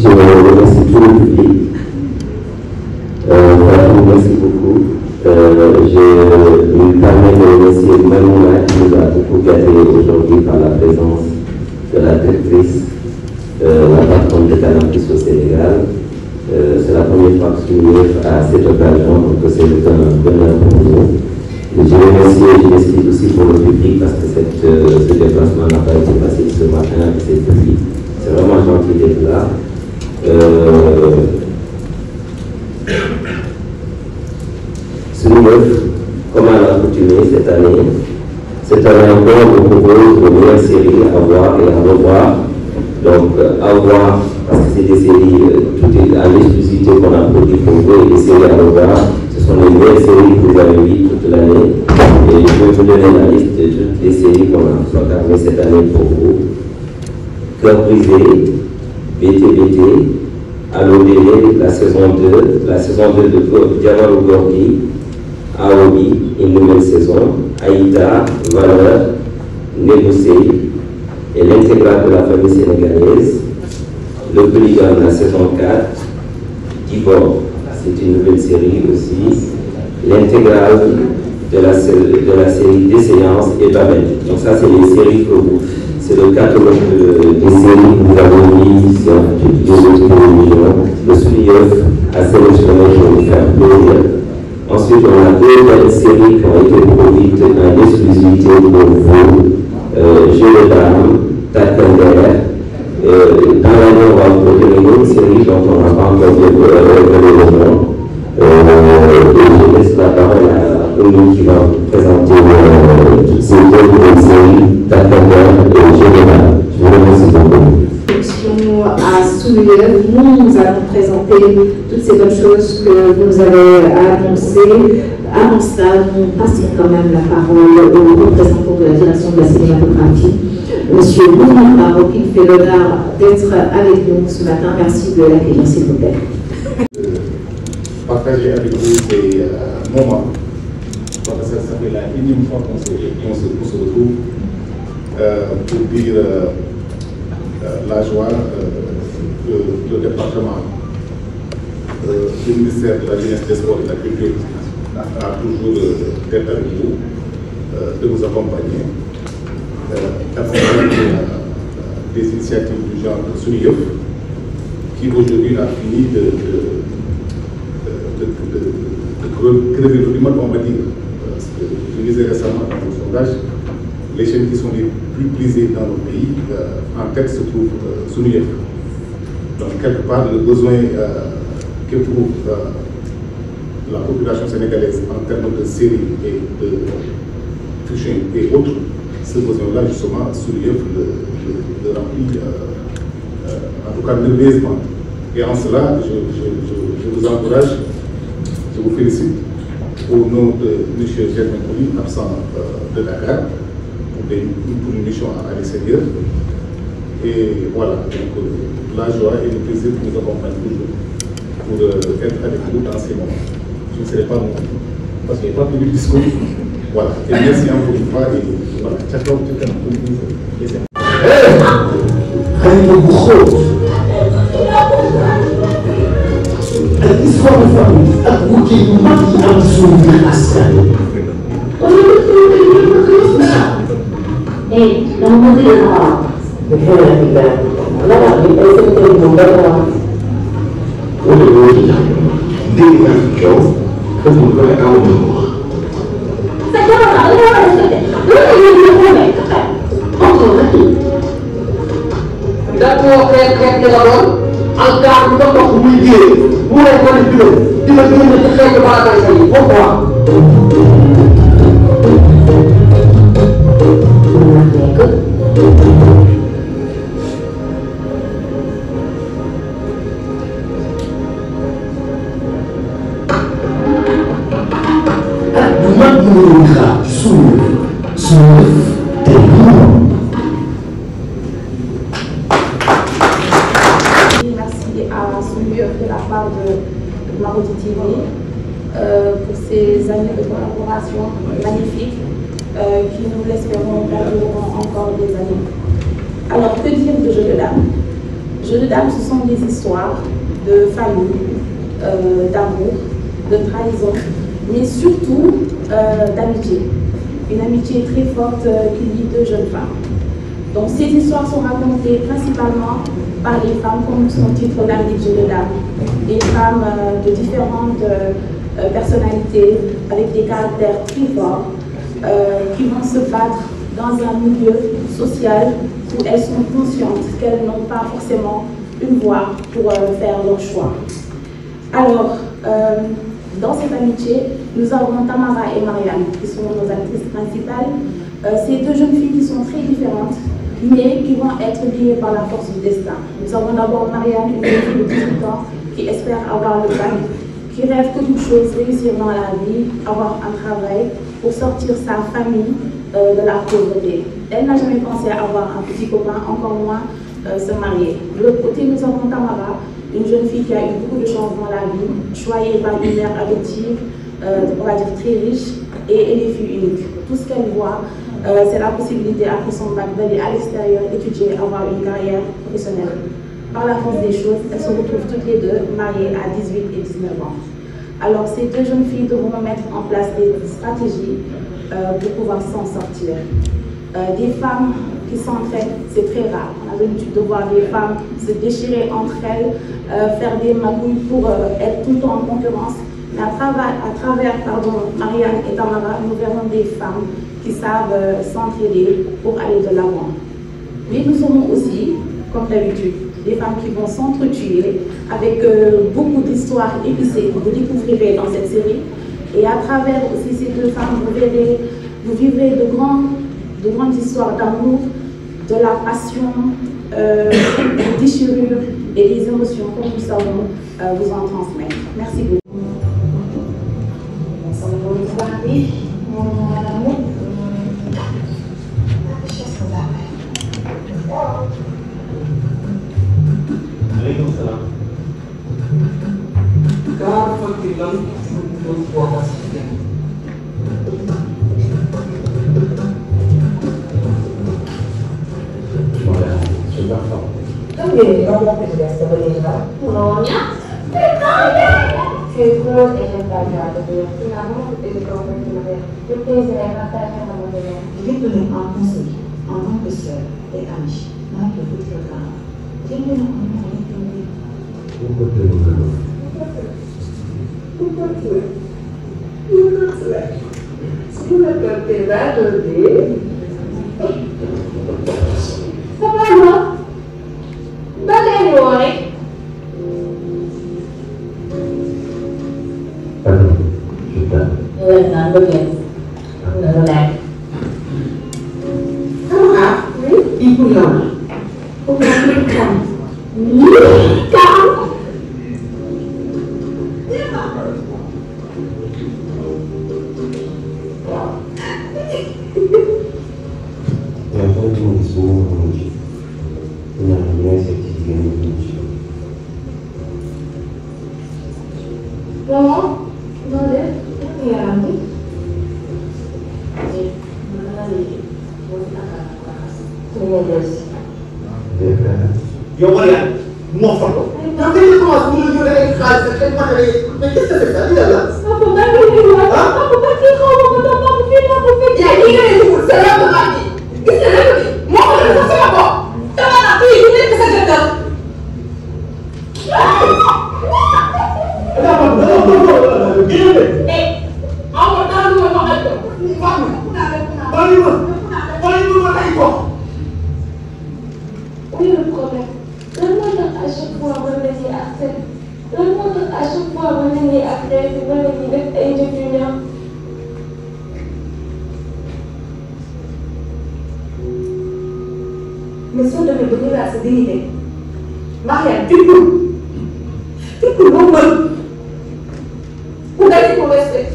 Je remercie tout le public. Merci beaucoup. Je me permets de remercier Mamouna qui nous a beaucoup gâté aujourd'hui par la présence de la directrice, la patronne de Canal+ au Sénégal. C'est la première fois que je suis à cette occasion, donc c'est un bonheur pour nous. Je remercie et je m'excuse aussi pour le public parce que ce déplacement n'a pas été facile ce matin avec cette public. C'est vraiment gentil d'être là. Comme à l'accoutumée cette année encore, on propose de meilleures séries à voir et à revoir. Donc, à voir, parce que c'est des séries, tout est à l'exclusivité qu'on a produit pour vous, et des séries à revoir. Ce sont les meilleures séries que vous avez vues toute l'année. Et je vais vous donner la liste de toutes les séries qu'on a programmées cette année pour vous. Cœur brisé, BTBT, Allo Délé, la saison 2 de Diamant Gorgui, Aobi, une nouvelle saison, Aïda, Valeur, Négocié, et l'intégrale de la famille sénégalaise, Le Polygame, la saison 4, Divor, c'est une nouvelle série aussi, l'intégrale de la série Des séances et Babel. Donc ça, c'est les séries que vous... C'est le catalogue des séries que nous avons mis sur les autres télévisions. Le Soulief a sélectionné pour vous faire plaisir. Ensuite, on a deux belles séries qui ont été produites en exclusivité pour vous. Jeu de dames, Takender. Dans l'année, on va vous donner une autre série dont on n'a pas encore révélé le nom. Et je laisse la parole à Omi qui va vous présenter ces deux nouvelles séries, Takender et Jeu de dames. Je vous remercie beaucoup. À Soulief, nous allons présenter toutes ces bonnes choses que vous nous avez annoncées. Avant cela, nous passons quand même la parole au représentant de la direction de la cinématographie, M. Mouni Maro, qui fait l'honneur d'être avec nous ce matin. Merci de l'accueillir, s'il vous plaît. Partager avec vous ces moments, parce que ça fait la énième fois qu'on se retrouve pour dire la joie que le département, le ministère de la Jeunesse, des Sports et de la Culture a toujours d'être avec vous, de vous accompagner, d'accompagner des initiatives du genre Soulief, qui aujourd'hui a fini de crever le climat, on va dire. Parce que je disais récemment dans le sondage, les chaînes qui sont les plus prisées dans le pays, en tête se trouve Soulief. Donc, quelque part, le besoin qu'éprouve la population sénégalaise en termes de séries et de fiction et autres, ce besoin-là, justement, Soulief le remplit, en tout cas nerveusement. Et en cela, je vous encourage, je vous félicite au nom de M. Germain Kouli, absent de Dakar, pour une mission à l'extérieur. Et voilà, donc la joie et le plaisir qui nous accompagnent toujours pour être avec vous dans ces moments. Je ne serai pas mon parce qu'il n'y a pas prévu de discours. Voilà, et merci encore une fois. Et voilà, ciao, ciao, histoire de famille ak wuute yu mag yi am suñu biir askan wi. dama bëgg leen xaar. la wax bi ay secteur moom dara wax. wala loolu ci jàpp dégg naa yow dafa mu koy aw na wax. sa jabar la war a respecté loolu la ñu nekk encore nag d'accord xeet la doon alkaar bu ko dox muy jéem mu ne ko ni dina génn ci xeetu baakaar yi pourquoi de la part de Marodi TV pour ces années de collaboration magnifiques qui, nous l'espérons, perdureront encore des années. Alors, que dire de Jeu de dames? Jeux de dames, ce sont des histoires de famille, d'amour, de trahison, mais surtout d'amitié. Une amitié très forte qui lie deux jeunes femmes. Donc ces histoires sont racontées principalement par les femmes, comme son titre l'indique, Jeux de dames. Des femmes de différentes personnalités, avec des caractères très forts, qui vont se battre dans un milieu social où elles sont conscientes qu'elles n'ont pas forcément une voix pour faire leur choix. Alors, dans cette amitié, nous avons Tamara et Marianne, qui sont nos actrices principales. Ces deux jeunes filles qui sont très différentes, mais qui vont être liées par la force du destin. Nous avons d'abord Marianne, une jeune fille de 18 ans, qui espère avoir le bac, qui rêve que toute chose, réussir dans la vie, avoir un travail pour sortir sa famille de la pauvreté. Elle n'a jamais pensé à avoir un petit copain, encore moins se marier. De l'autre côté, nous avons Tamara, une jeune fille qui a eu beaucoup de chance dans la vie, choyée par une mère adoptive, on va dire très riche, et elle est fille unique. Tout ce qu'elle voit, c'est la possibilité après son bac d'aller à l'extérieur, étudier, avoir une carrière professionnelle. Par la force des choses, elles se retrouvent toutes les deux mariées à 18 et 19 ans. Alors ces deux jeunes filles devront mettre en place des stratégies pour pouvoir s'en sortir. Des femmes qui s'entraident, c'est très rare. On a l'habitude de voir des femmes se déchirer entre elles, faire des magouilles pour être tout le temps en concurrence. Mais à travers Marianne et Tamara, nous verrons des femmes qui savent s'entraider pour aller de l'avant. Mais nous aurons aussi, comme d'habitude, des femmes qui vont s'entretuer avec beaucoup d'histoires épicées que vous découvrirez dans cette série. Et à travers aussi ces deux femmes, vous vivrez de grandes histoires d'amour, de la passion, des déchirures et des émotions que nous savons vous en transmettre. Merci beaucoup. Waalaikumsalam. Kapan bilang untuk puasanya? Sudah tahu. Kan dia ngomong sudah sebenarnya. Pulaunya? Figur yang ada di nama itu kalau kita itu saya katakan namanya. Itu yang aku sih, aku bisa amis. Nah itu kan. Jadi aku sudah berterima kasih. Apa lo? Bagaimana? Sudah. Nggak begini. Nggak. Ibu yang bukan Yang penting di semua menuju benar-benar sertifikat menuju. Mama, boleh? Ya, Ranti. Mana lagi? Terima kasih. Yo Marian, mau foto? Nanti dia kemas dulu juga dari khas, kan mana dari? Begitu saja, tidak lah. Apa lagi ini? Apa lagi kau mau bertemu aku fit? Ya ini kan itu serang lagi. Serang lagi. Mau bertemu sama kau? Sama nanti ini bisa gagal. Kenapa? Gini. Aku tahu dulu makan tu. Balik dulu lagi kok. Oui, le problème. Donne-moi à chaque fois revenir après. Donne-moi à chaque fois revenir après. C'est pas le niveau et de junior. Mais si on devait donner à cette dignité, Marianne, tu peux non, Vous avez pour respect.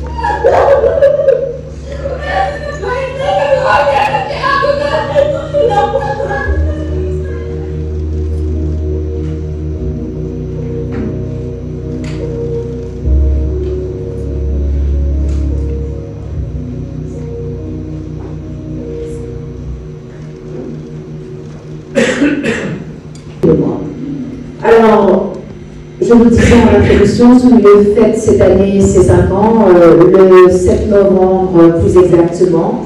Je vous disais en introduction, Soumieuf fête cette année ses 5 ans, le 7 novembre plus exactement.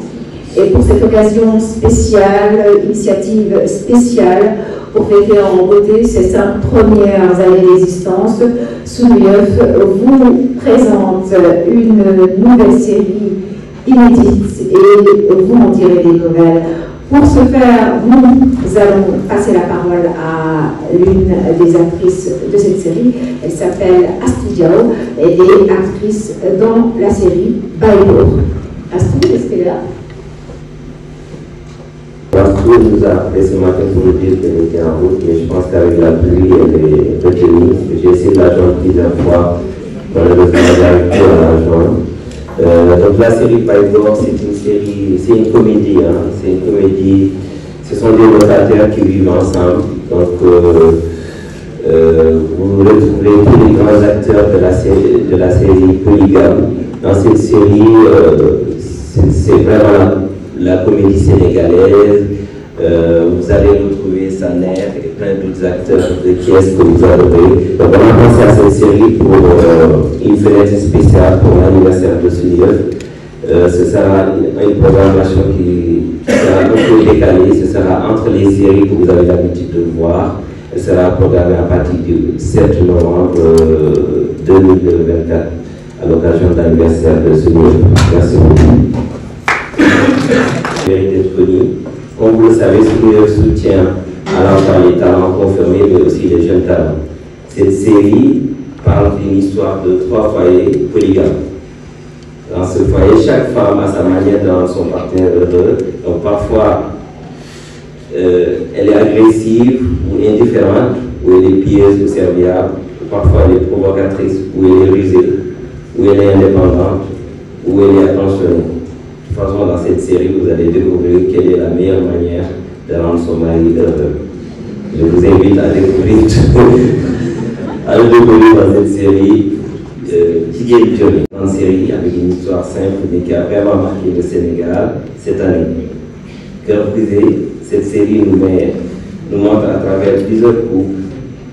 Et pour cette occasion spéciale, initiative spéciale, pour fêter en beauté ces 5 premières années d'existence, Soumieuf vous présente une nouvelle série inédite et vous en direz des nouvelles. Pour ce faire, nous allons passer la parole à l'une des actrices de cette série. Elle s'appelle Astrid Diao. Elle est actrice dans la série Baïbour. Astrid, est-ce qu'elle est là? Astrid nous a appelé ce matin pour nous dire qu'elle était en route, mais je pense qu'avec la pluie, elle est retenue. J'ai essayé de la joindre plusieurs fois. Malheureusement, elle n'arrive pas à la joindre. Donc la série Baïbour, c'est une comédie, hein. C'est une comédie, ce sont des locataires qui vivent ensemble. Donc vous retrouvez tous les grands acteurs de la série Polygame. Dans cette série, c'est vraiment la comédie sénégalaise. Vous allez retrouver Saner et plein d'autres acteurs de pièces que vous adorez. Donc on a pensé à cette série pour une fenêtre spéciale pour l'anniversaire de Soumieuf. Ce sera une programmation qui sera un peu décalée. Ce sera entre les séries que vous avez l'habitude de voir. Elle sera programmée à partir du 7 novembre 2024 à l'occasion de l'anniversaire de Soumieuf. Merci beaucoup. Mérite d'être connu. Comme vous le savez, Soumieuf soutient à la fois les talents confirmés, mais aussi les jeunes talents. Cette série parle d'une histoire de 3 foyers polygames. Dans ce foyer, chaque femme a sa manière de rendre son partenaire heureux. Donc parfois, elle est agressive ou indifférente, ou elle est pieuse ou serviable, ou parfois elle est provocatrice, ou elle est rusée, ou elle est indépendante, ou elle est attentionnée. De toute façon, dans cette série, vous allez découvrir quelle est la meilleure manière de rendre son mari heureux. Je vous invite à découvrir dans cette série Tigel Johnny, une série avec une histoire simple mais qui a vraiment marqué le Sénégal cette année. Cœur brisé, cette série nous montre à travers plusieurs coups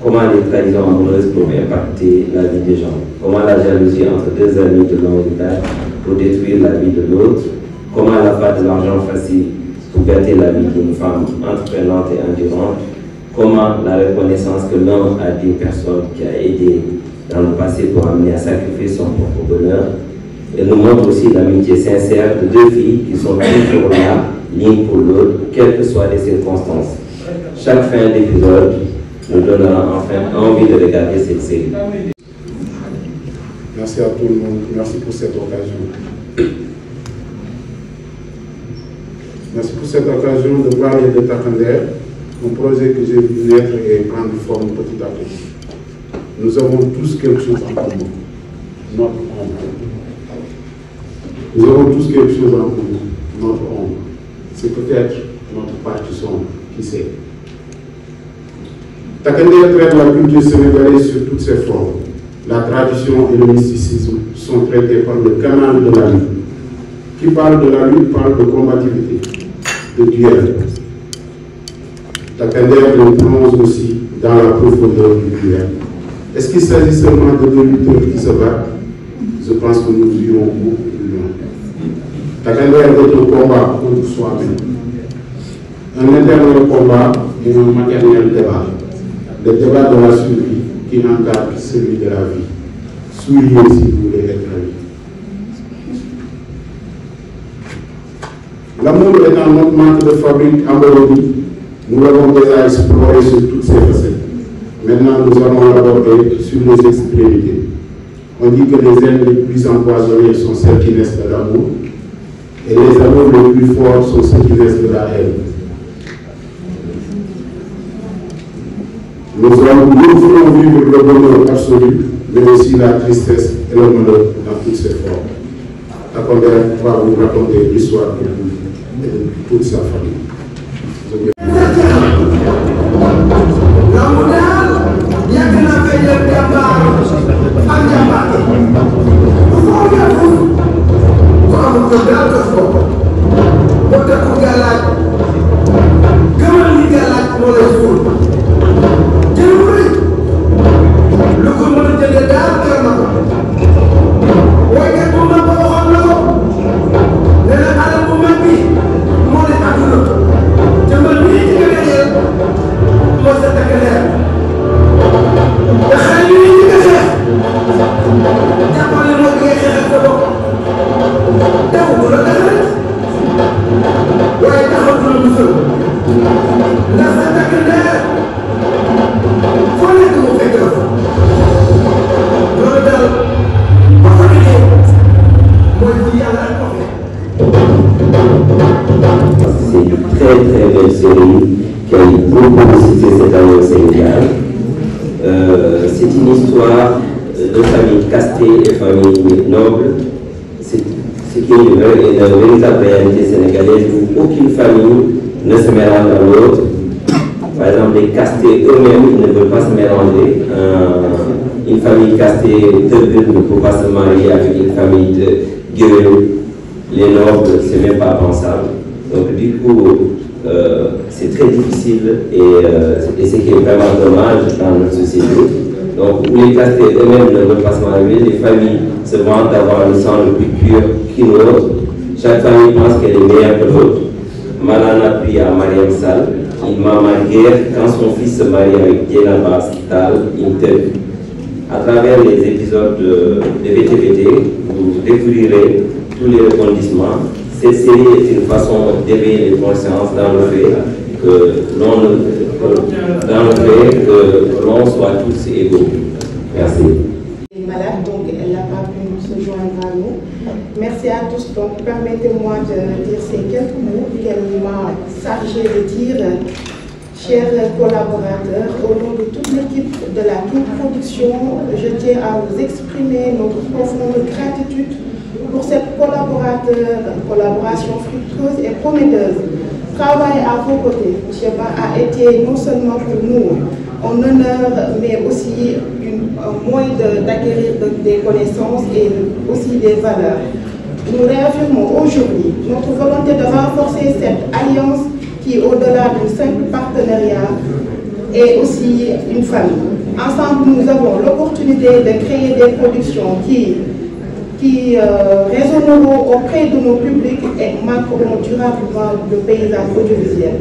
comment les trahisons amoureuses peuvent impacter la vie des gens, comment la jalousie entre 2 amis de longue date peut détruire la vie de l'autre, comment la part de l'argent facile pour gâter la vie d'une femme entreprenante et endurante, comment la reconnaissance que l'homme a d'une personne qui a aidé dans le passé pour amener à sacrifier son propre bonheur. Elle nous montre aussi l'amitié sincère de 2 filles qui sont toujours là, l'une pour l'autre, quelles que soient les circonstances. Chaque fin d'épisode nous donnera enfin envie de regarder cette série. Merci à tout le monde, merci pour cette occasion. Merci pour cette occasion de parler de Takender, un projet que j'ai vu naître et prendre forme petit à petit. Nous avons tous quelque chose en commun, notre ombre. Nous avons tous quelque chose en commun, notre ombre. C'est peut-être notre partie sombre, qui sait. Takender traite la culture sénégalaise sur toutes ses formes. La tradition et le mysticisme sont traités par le canal de la lutte. Qui parle de la lutte parle de combativité, de duel. Takender nous plonge aussi dans la profondeur du duel. Est-ce qu'il s'agit seulement de 2 lutteurs qui se battent? Je pense que nous irons beaucoup plus loin. Takender est un combat contre soi-même. Un éternel combat et un maternel débat. Le débat de la survie qui encadre celui de la vie. Souriez si vous voulez être la vie. L'amour étant notre marque de fabrique endormie, nous l'avons déjà exploré sur toutes ses facettes. Maintenant, nous allons l'aborder sur les extrémités. On dit que les ailes les plus empoisonnées sont celles qui naissent de l'amour, et les amours les plus forts sont ceux qui naissent de la haine. Nous voulons vivre le bonheur absolu, mais aussi la tristesse et le malheur dans toutes ses formes. Takender va vous raconter l'histoire de lui et de toute sa famille. Lu c'est une histoire de famille castée et famille noble. Ce qui est une véritable réalité sénégalaise où aucune famille ne se mélange à l'autre. Par exemple, les castés eux-mêmes ne veulent pas se mélanger. Une famille castée de Gueule ne peut pas se marier avec une famille de Gueule. Les nobles, c'est même pas pensable. Donc du coup, c'est très difficile et ce qui est vraiment dommage dans notre société. Donc où les castés eux-mêmes ne veulent pas se marier, les familles se vantent d'avoir le sang le plus pur qu'une autre. Chaque famille pense qu'elle est meilleure que l'autre. Malan a pris à Mariam Sall, il m'a guerre quand son fils se marie avec Diana Bastal, Intel. À travers les épisodes de VTVT, vous découvrirez tous les rebondissements. Cette série est une façon d'éveiller les consciences dans le fait que l'on soit tous égaux. Merci. Elle est malade, donc elle n'a pas pu se joindre à nous. Merci à tous. Donc permettez-moi de dire ces quelques mots qu'elle m'a chargé de dire. Chers collaborateurs, au nom de toute l'équipe de la King Production, je tiens à vous exprimer notre profonde gratitude pour cette collaboration fructueuse et prometteuse. Travailler à vos côtés, M. Ba, a été non seulement pour nous un honneur, mais aussi un moyen d'acquérir des connaissances et aussi des valeurs. Nous réaffirmons aujourd'hui notre volonté de renforcer cette alliance qui, au-delà d'un simple partenariat, est aussi une famille. Ensemble, nous avons l'opportunité de créer des productions qui résonneront auprès de nos publics et marqueront durablement le paysage audiovisuel.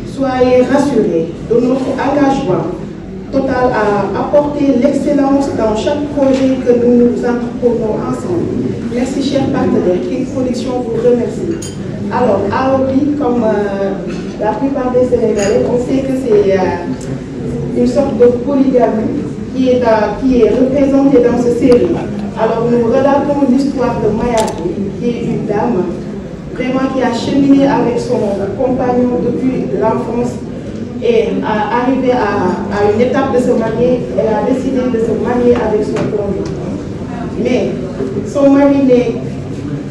Soyez rassurés de notre engagement total à apporter l'excellence dans chaque projet que nous entreprenons ensemble. Merci, chers partenaires. King Production vous remercie. Alors, AOB, comme la plupart des Sénégalais, on sait que c'est une sorte de polygamie qui est représentée dans cette série. Alors, nous relatons l'histoire de Mayati, qui est une dame vraiment qui a cheminé avec son compagnon depuis l'enfance et à arriver à une étape de se marier. Elle a décidé de se marier avec son conjoint. Mais son mari n'est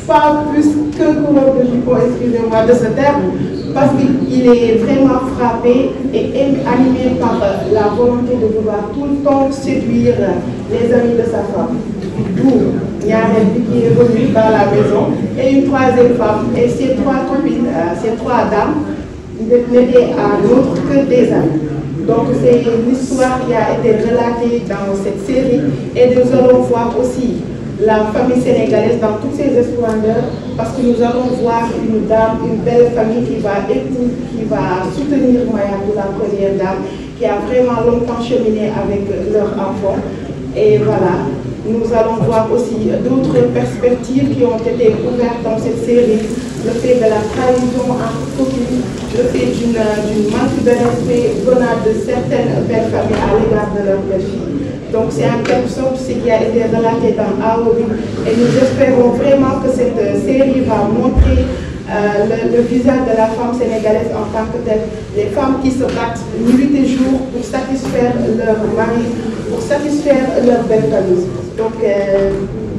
pas plus qu'un coureur de jupons, excusez-moi de ce terme, parce qu'il est vraiment frappé et animé par la volonté de vouloir tout le temps séduire les amis de sa femme. D'où Nyarel qui est venue dans la maison et une troisième femme. Et ces trois copines, ces trois dames, n'étaient à l'autre que des amis. Donc c'est une histoire qui a été relatée dans cette série et nous allons voir aussi la famille sénégalaise dans toutes ses splendeurs, parce que nous allons voir une dame, une belle famille qui va soutenir Mayatou, la première dame, qui a vraiment longtemps cheminé avec leurs enfants. Et voilà, nous allons voir aussi d'autres perspectives qui ont été ouvertes dans cette série. Le fait de la trahison entre copines, le fait d'une manque de respect venant de certaines belles familles à l'égard de leurs belles filles. Donc c'est en quelque sorte ce qui a été relaté dans AOB et nous espérons vraiment que cette série va montrer le visage de la femme sénégalaise en tant que telle. Les femmes qui se battent nuit et jour pour satisfaire leur mari, pour satisfaire leur belle famille. Donc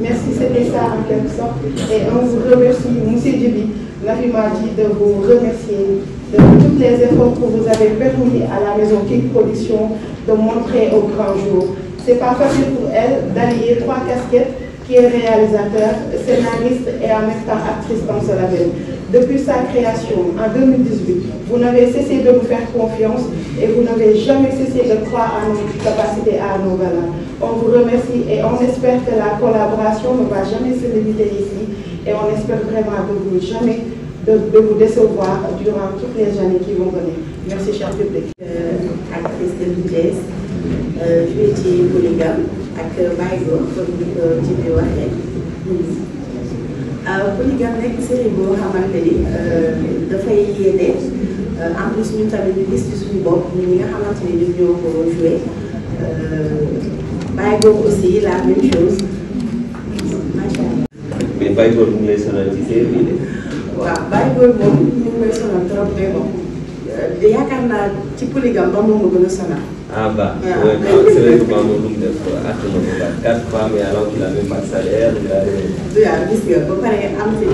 merci, c'était ça en quelque sorte. Et on vous remercie, M. Djibi, Nafi Madi, de vous remercier de tous les efforts que vous avez permis à la maison King Production de montrer au grand jour. C'est pas facile pour elle d'allier trois casquettes, qui est réalisateur, scénariste et en même temps actrice dans ce label. Depuis sa création en 2018, vous n'avez cessé de nous faire confiance et vous n'avez jamais cessé de croire à nos capacités, à nos valeurs. On vous remercie et on espère que la collaboration ne va jamais se limiter ici et on espère vraiment de vous décevoir durant toutes les années qui vont venir. Merci, cher public. Actrice de Thiès. Je suis polygame avec Baïgo, comme tu peux voir. Polygame nekk série boo xamante ni dafay yéene en plus ñun tamit ñu gis ci suñu bopp ñi nga xamante ni ñun ñoo ko joué Baïgo aussi la même chose macha allah. mais Baïgo mu ngi lay sonal ci série bi de. waaw Baïgo moom ñu ngi may sonal trop mais bon yaakaar naa ci polygame ba moom nga gën a sonal. Ah bah, ouais, c'est vrai que Maman Loum def acte na ko 4 femmes et alors qu'il a même pas de salaire, il a du yaa gis nga ba pare am fi